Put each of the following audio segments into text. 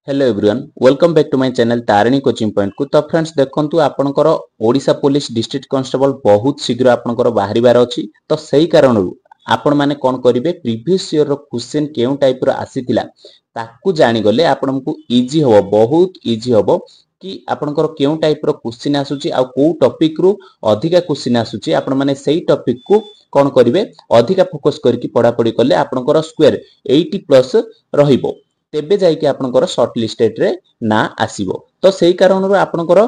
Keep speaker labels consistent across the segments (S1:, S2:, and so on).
S1: Hello everyone welcome back to my channel Tarini coaching point को। तो friends देखंतु आपनकर ओडिशा पुलिस डिस्ट्रिक्ट कांस्टेबल बहुत शीघ्र आपनकर बाहरिबार अछि। तो सही कारण आपण माने कोन करिवे प्रीवियस ईयर रो क्वेश्चन केउ टाइप रो आसीतिला ताकू जानि गले आपनकु इजी हो, बहुत इजी होबो कि आपनकर केउ टाइप रो क्वेश्चन आसुची आ को टॉपिक रो अधिका क्वेश्चन आसुची। आपण माने सेही टॉपिक को कोन करिवे अधिका फोकस करके पढा पढी करले आपनकर स्क्वायर 80 प्लस रहिबो, तेबे जाई कि आपनकर शॉर्ट लिस्टेड रे ना आसीबो। तो सेही कारण रो आपनकर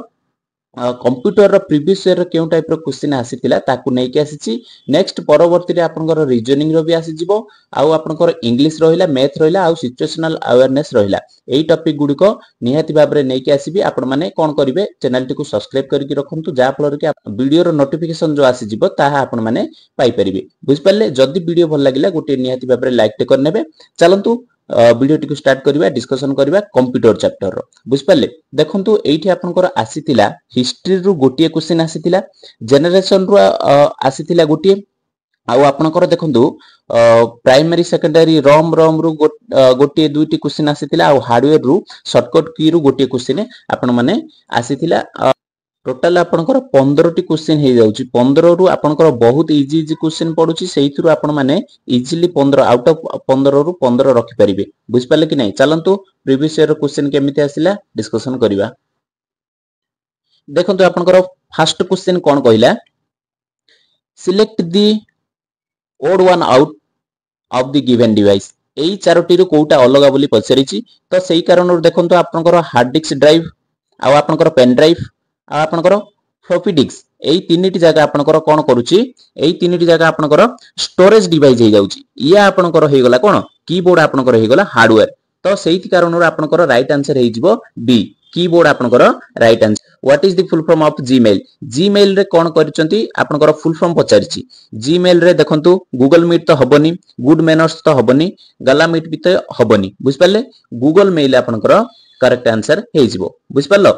S1: कंप्यूटर रो प्रीवियस ईयर केउ टाइप रो क्वेश्चन आसीतिला ताकू नै कि आसीची। नेक्स्ट परवर्ती रे आपनकर रीजनिंग रो भी आसी जिवो, आउ आपनकर इंग्लिश रहिला, मैथ रहिला, आउ सिचुएशनल अवेयरनेस रहिला। एई टॉपिक गुडी को निहाती भाबरे नै कि आसीबी। आपण माने कोन करिवे चैनल टी को सब्सक्राइब करके रखंतु, जा फलर कि वीडियो रो नोटिफिकेशन जो आसी जिवो ताहा आपण माने पाई परिबे। बुझ पाले जदी वीडियो भल लागिला गोटे निहाती भाबरे लाइक टे कर नेबे। चलंतु वीडियो टी को स्टार्ट करिवा, डिस्कशन करिवा कंप्यूटर चैप्टर रो। बुझ पाले देखंतु एठी आपनकर आसीतिला हिस्ट्री रो गोटिए क्वेश्चन आसीतिला, जनरेशन रो आसीतिला गोटिए, आउ आपनकर देखंतु प्राइमरी सेकेंडरी रोम रो गोटिए दुईटी क्वेश्चन आसीतिला, आउ हार्डवेयर रो शॉर्टकट की रो गोटिए क्वेश्चन आपण माने आसीतिला। टोटल आपनकर 15 टी क्वेश्चन हे जाउची। 15 रु आपनकर बहुत इजी इजी क्वेश्चन पडुची, सेहिथुरु आपण माने इजीली 15 आउट ऑफ 15 रु 15 रखि परिबे। बुझ पाले कि नै? चलंतु प्रीवियस ईयर क्वेश्चन केमिति आसिला डिस्कशन करिवा। देखंतु आपनकर फर्स्ट क्वेश्चन कोन कहिला, select the odd one out of the given device. एई चारोटी रु कोउटा अलगा बोली पछरिची। तो सेही कारणरु देखंतु आपनकर हार्ड डिस्क ड्राइव, आ आपनकर पेन ड्राइव, आ आपनकर फ्लॉपी डिस्क, एई तीनटी जगह आपनकर कोन करूची, एई तीनटी जगह आपनकर स्टोरेज डिवाइस हे जाउची। या आपनकर हे गला कोन कीबोर्ड आपनकर हे गला हार्डवेयर। तो सेही कारणरु आपनकर राइट आंसर हे जिवो बी, कीबोर्ड आपनकर right answer. What is the full form of Gmail? Gmail रे कोन करिसंती आपनकर फुल फॉर्म पचारिची। जीमेल रे देखंतु गूगल मीट तो हबनी, गुड मैनर्स तो हबनी, गला मीट भी तो हबनी। बुझ पाले गूगल मेल आपनकर करेक्ट आंसर हे जिवो। बुझ पालो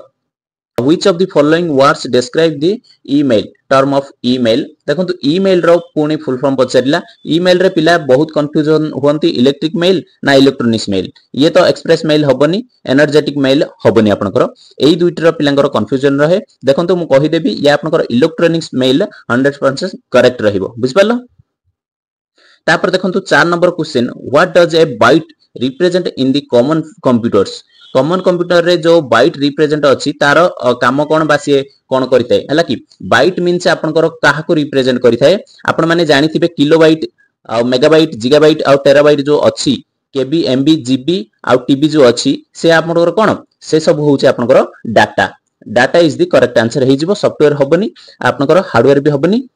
S1: Which of the following words describe the email term of email? देखंतु ईमेल रो पुणी फुल फॉर्म पचारिला। ईमेल रे पिला बहुत कंफ्यूजन होंती, इलेक्ट्रिक मेल ना इलेक्ट्रॉनिक्स मेल। ये तो एक्सप्रेस मेल हबनी, एनर्जेटिक मेल हबनी। आपनकर एई दुईटर पिलांकर कंफ्यूजन रहे। देखंतु मु कहि देबी या आपनकर इलेक्ट्रॉनिक्स मेल 100% करेक्ट रहिबो। बुझ पालो? तापर देखंतु 4 number question, what does a bite represent in the common computers? Common computer रे जो बाइट रिप्रेजेंट अछि तार काम कोन बासी कोन करितै हला कि बाइट मींस आपनकर काहा को रिप्रेजेंट करितै। आपण माने जानिथिबे किलोबाइट आ मेगाबाइट जिगाबाइट आ टेराबाइट जो अछि, केबी एमबी जीबी आ टीबी जो अछि से आपनकर कोन से सब होउछि आपनकर data. Data is the correct answer हे जिवो। सॉफ्टवेयर हबनी, आपनकर हार्डवेयर भी हबनी,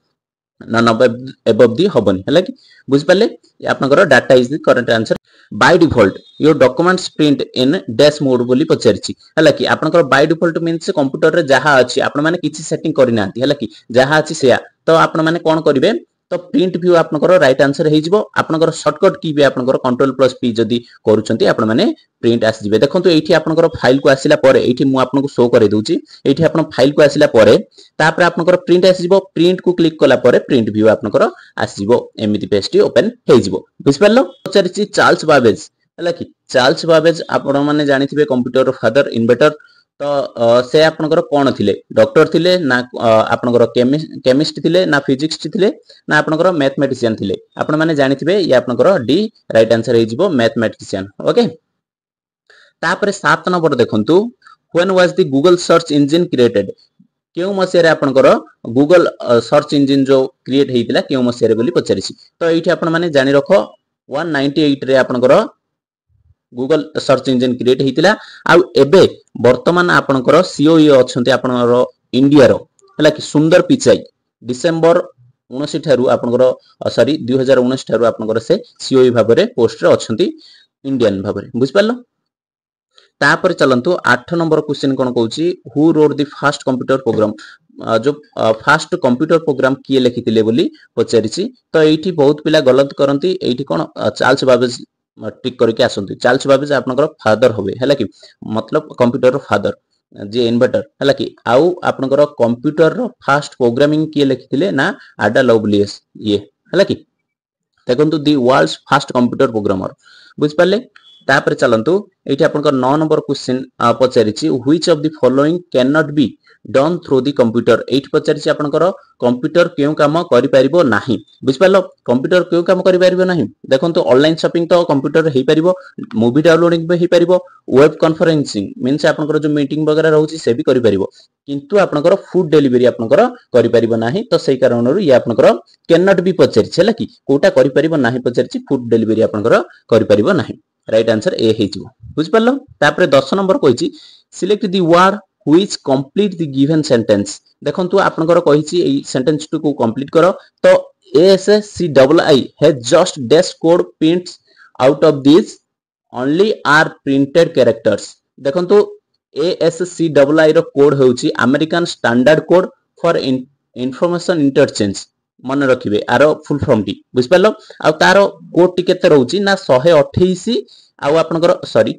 S1: नन ऑफ एबव दी हबनी हला कि बुझ पाले आपनकर data is the correct answer. By default your documents print in dash mode बोली पचारिची हला कि आपनकर बाय डिफॉल्ट मींस कंप्यूटर रे जहा अछि आपण माने किछि सेटिंग करि नांती हला कि जहा अछि सेया। तो आपण माने कोन करिवे, तो प्रिंट व्यू आपनकर राइट आंसर हे जिवो। आपनकर शॉर्टकट की भी आपनकर कंट्रोल प्लस पी जदी करूचंती आपण माने प्रिंट आसी जिवे। देखंतु एठी आपनकर फाइल को आसिला परे एठी मु आपनको शो करे दोउची। एठी आपण फाइल को आसिला परे तापर आपनकर प्रिंट आसी जिवो। प्रिंट को क्लिक कला परे प्रिंट व्यू आपनकर आसी जिवो। एमिति पेजटी ओपन हे जिवो। बुझ पारलो? पचारिची चार्ल्स बाबेज हला कि चार्ल्स बाबेज आपण माने जानिथिबे कंप्यूटर फादर इन्वेंटर। तो से आपनकर कोन थिले, डॉक्टर थिले ना आपनकर केमिस्ट थिले ना फिजिक्स थिले ना आपनकर मैथमेटिशियन थिले? आपण माने जानिथिबे या आपनकर डी राइट आंसर हे जिवो मैथमेटिशियन। ओके तापर 7 नंबर देखंतु, when was the Google search engine created? केउ मसिया रे आपनकर गूगल सर्च इंजन जो क्रिएट हेतिला केउ मसिया रे बोली पचारिसी। तो एठी आपण माने जानि रखो 198 रे आपनकर गूगल सर्च इंजन क्रिएट हेतिला। आ एबे वर्तमान आपनकर सीओई अछंती आपनकर इंडिया रो हला कि सुंदर पिचाई डिसेंबर 19 ठारू आपनकर सॉरी 2019 ठारू आपनकर से सीओई भाबरे पोस्ट रे अछंती इंडियन भाबरे। बुझ पालो? तापर चलंतु 8 नंबर क्वेश्चन कोन कहूची, who wrote the first computer program? जो फर्स्ट कंप्यूटर प्रोग्राम किए लिखितिले बोली पचारिची। तो एठी बहुत पिला गलत करंती। एठी कोन चार्ल्स बाबेज टिक करके आसंती। चार्ल्स बाबेज आपनकर फादर होबे हला कि मतलब कंप्यूटर फादर जे इन्वेंटर हला कि आउ आपनकर कंप्यूटर रो फर्स्ट प्रोग्रामिंग किए लिखितिले ना आडा लवलियस ये हला कि देखंतु the world's first computer programmer. बुझ पाले? तापर चलंतु एठी आपनकर 9 नंबर क्वेश्चन पचारिछि which of the following can not be done through the computer एठी पचारिछि आपनकर कंप्यूटर केउ काम करि परिबो नाही बुझ पालो कंप्यूटर केउ काम करि परिबो नाही देखंतु ऑनलाइन शॉपिंग तो कंप्यूटर हे परिबो मूवी डाउनलोडिंग भी हे परिबो वेब कॉन्फ्रेंसिंग मींस आपनकर जो मीटिंग वगैरह रहउछि से भी करि परिबो किंतु आपनकर फूड डिलीवरी आपनकर करि परिबो नाही तो सेही कारणरु ये आपनकर कैन नॉट बी पचारिछि हला कि कोटा करि परिबो नाही पचारिछि फूड डिलीवरी आपनकर करि परिबो नाही राइट आंसर ए हेजिबो बुझ पालो तापर 10 नंबर कहिछि select the word which complete the given sentence देखंतु आपनकर कहिछि एई सेंटेंस टू को कंप्लीट करो तो ASCII has just dash code prints out of this only are printed characters देखंतु ASCII रो कोड होउछि American standard code for information interchange मन रखिबे आरो फुल फॉर्म टी बुझ पालो आ तारो कोड टी केते रहउछि ना 128 आ आपनकर सॉरी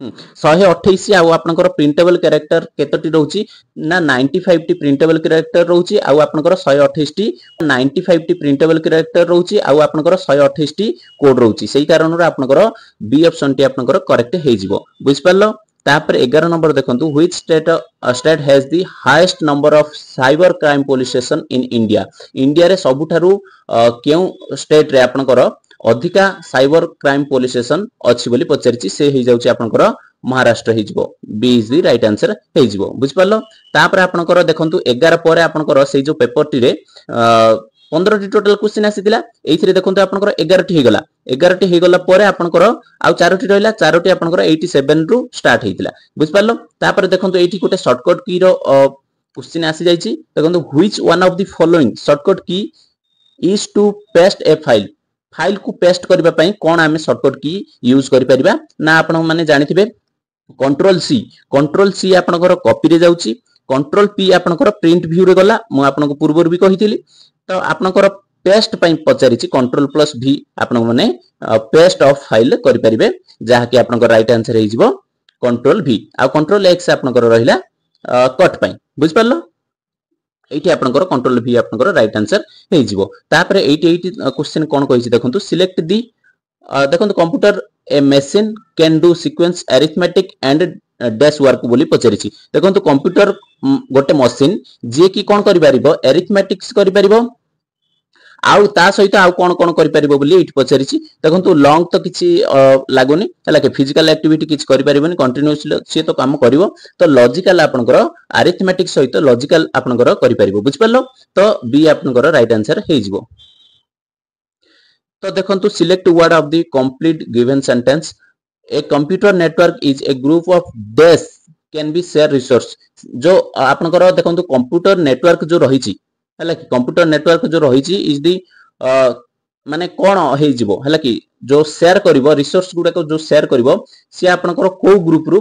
S1: 128 आ आपनकर प्रिंटेबल कैरेक्टर केतोटी रहउछि ना 95 टी प्रिंटेबल कैरेक्टर रहउछि आ आपनकर 128 टी 95 टी प्रिंटेबल कैरेक्टर रहउछि आ आपनकर 128 टी कोड रहउछि सेही कारणर आपनकर बी ऑप्शन टी आपनकर करेक्ट हे जिवो बुझ पालो तापर 11 नंबर देखंतु which state has the highest number of cyber crime police station in India India रे सबुठारु केउ स्टेट रे आपनकर अधिका साइबर क्राइम पुलिस स्टेशन अछि बोली पचारिछि से हे जाउछि आपनकर महाराष्ट्र हे जिवो B is the right answer हे जिवो बुझ पालो तापर आपनकर देखंतु 11 परे आपनकर से जो पेपर टी रे 15 टी टोटल क्वेश्चन आसीतिला एइथिरे देखंतु आपनकर 11 टी हे गला 11 टी हे गला परे आपनकर आ 4 टी रहला 4 टी आपनकर 87 रु स्टार्ट हेतिला बुझ पालो तापर देखंतु एठी गोटे शॉर्टकट की रो क्वेश्चन आसी जाईछि देखंतु which one of the following shortcut key is to paste a file को पेस्ट करबा पई कोन आमे शॉर्टकट की यूज करि परिबा ना आपन माने जानिथिबे कंट्रोल सी आपनकर कॉपी रे जाउछि कंट्रोल पी आपनकर प्रिंट व्यू रे गला मु आपनको पूर्वर भी कहिथिली तो आपनकर पेस्ट पई पचारिछि कंट्रोल प्लस भी आपन माने पेस्ट ऑफ फाइल करि परिबे जहा कि आपनकर राइट आंसर हे जिवो कंट्रोल भी आ कंट्रोल एक्स आपनकर रहिला कट पई बुझ पारलो एठी आपनकर कंट्रोल भी आपनकर राइट आंसर हे जिवो तापर एठी क्वेश्चन कोन कहिछि देखंतु सिलेक्ट दी देखंतु computer A machine can do sequence arithmetic and dash work बोली पचारिछि देखंतु कंप्यूटर गोटे मशीन जे की कोन करि परिबो अरिथमेटिक्स करि परिबो आउ ता सहित आउ कोन कोन करि परिबो बोली एठी पचारिछि देखंतु लॉन्ग तो किछि लागोनी हला के फिजिकल एक्टिविटी किछि करि परिबोनी कंटीन्यूअसली से तो काम करिवो तो लॉजिकल आपनकर अरिथमेटिक सहित लॉजिकल आपनकर करि परिबो बुझ पालो तो बी आपनकर राइट आंसर हे जिवो तो देखंतु select word of the complete given sentence a computer network is a group of dash can be share resource जो आपनकर देखंतु कंप्यूटर नेटवर्क जो रहिछि हला कि कंप्यूटर नेटवर्क जो रहिछि इज दी माने कोन हे जिवो हला कि जो शेयर करिवो रिसोर्स गुडा को जो शेयर करिवो से आपनकर को ग्रुप रु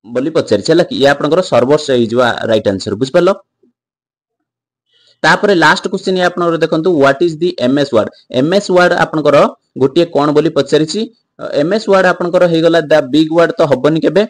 S1: बोली पचारि हला कि या आपनकर सर्वर से हे जिवा राइट आंसर बुझ पालो तापर लास्ट क्वेश्चन ये आपनकर देखंतु what is the MS word आपनकर गोटिए कोन बोली पचारिछि एमएस वर्ड आपनकर हे गला द बिग वर्ड तो हबनी केबे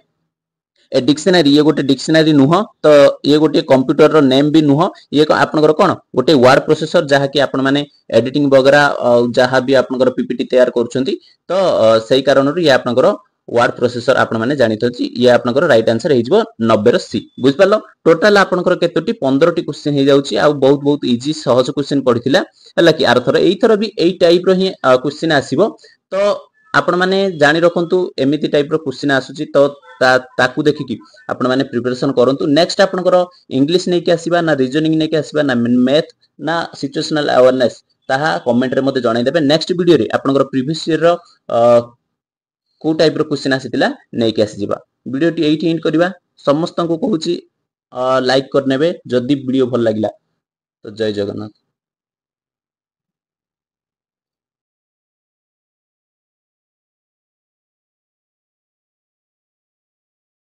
S1: ए डिक्शनरी ये गोटे डिक्शनरी नुह तो ये गोटे कंप्यूटर रो नेम भी नुह ये आपनकर कोन गोटे वर्ड प्रोसेसर जहा कि आपन माने एडिटिंग वगैरह जहा भी आपनकर पीपीटी तैयार करछंती तो सही कारण ये आपनकर वर्ड प्रोसेसर आपन माने जानितोची ये आपनकर राइट आंसर हे जिवो 90 रो सी बुझ पालो टोटल आपनकर केतोटी 15 टी क्वेश्चन हे जाउची आ बहुत बहुत इजी सहज क्वेश्चन पढिथिला हला कि आर थरो एई थरो भी एई टाइप रो ही क्वेश्चन आसीबो तो आपण माने जानि रखंतु एमिति टाइप रो क्वेश्चन आसुची तो ताकू देखि कि आपण माने प्रिपरेशन करंतु नेक्स्ट आपनकर इंग्लिश नै के आसीबा ना रीजनिंग नै के आसीबा ना मैथ ना सिचुएशनल अवेयरनेस ताहा कमेंट रे मते जणाई देबे नेक्स्ट वीडियो रे आपनकर प्रीवियस ईयर रो को टाइप रो क्वेश्चन आसीतिला नै के आसी जिबा वीडियो टी एठी एंड करबा समस्त को कहूची लाइक कर नेबे जदी वीडियो भल लागिला तो जय जगन्नाथ।